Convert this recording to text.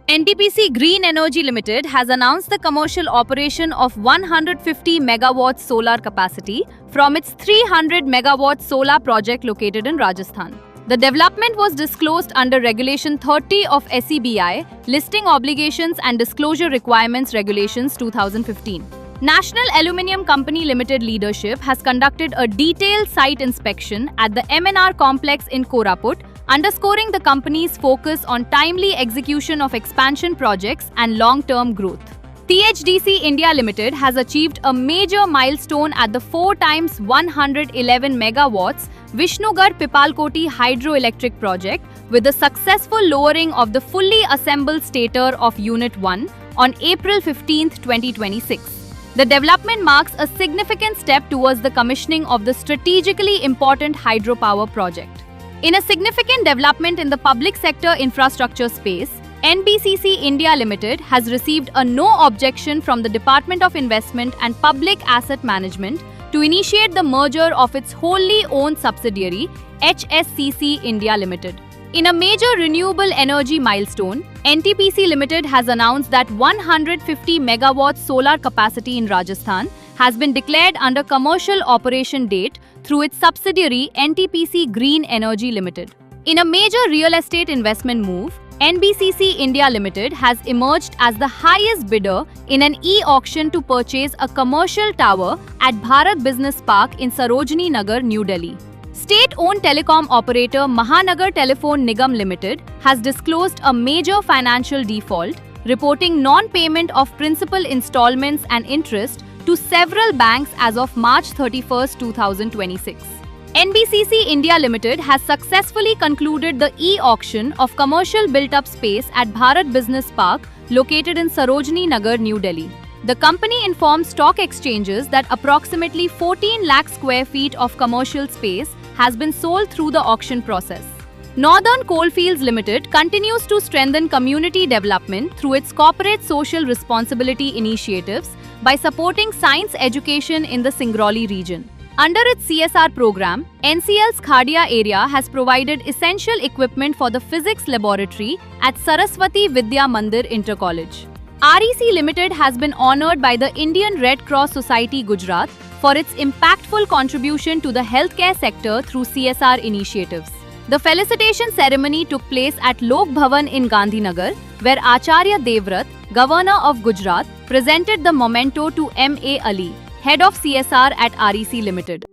NTPC Green Energy Limited has announced the commercial operation of 150 megawatts solar capacity from its 300 megawatt solar project located in Rajasthan. The development was disclosed under Regulation 30 of SEBI, Listing Obligations and Disclosure Requirements Regulations 2015. National Aluminium Company Limited leadership has conducted a detailed site inspection at the MNR complex in Koraput, underscoring the company's focus on timely execution of expansion projects and long-term growth. THDC India Limited has achieved a major milestone at the 4x 111 megawatts Vishnugarh Pipalkoti hydroelectric project with the successful lowering of the fully assembled stator of Unit 1 on April 15, 2026. The development marks a significant step towards the commissioning of the strategically important hydropower project. In a significant development in the public sector infrastructure space, NBCC India Limited has received a no objection from the Department of Investment and Public Asset Management to initiate the merger of its wholly owned subsidiary, HSCC India Limited. In a major renewable energy milestone, NTPC Limited has announced that 150 megawatt solar capacity in Rajasthan has been declared under commercial operation date through its subsidiary NTPC Green Energy Limited. In a major real estate investment move, NBCC India Limited has emerged as the highest bidder in an e-auction to purchase a commercial tower at Bharat Business Park in Sarojini Nagar, New Delhi. State-owned telecom operator Mahanagar Telephone Nigam Limited has disclosed a major financial default, reporting non-payment of principal installments and interest to several banks as of March 31, 2026. NBCC India Limited has successfully concluded the e-auction of commercial built-up space at Bharat Business Park located in Sarojini Nagar, New Delhi. The company informed stock exchanges that approximately 14 lakh square feet of commercial space has been sold through the auction process. Northern Coalfields Limited continues to strengthen community development through its corporate social responsibility initiatives by supporting science education in the Singrauli region. Under its CSR program, NCL's Khadia area has provided essential equipment for the physics laboratory at Saraswati Vidya Mandir Inter College. REC Limited has been honoured by the Indian Red Cross Society Gujarat for its impactful contribution to the healthcare sector through CSR initiatives. The felicitation ceremony took place at Lok Bhavan in Gandhinagar, where Acharya Devrat, Governor of Gujarat, presented the memento to M.A. Ali, Head of CSR at REC Limited.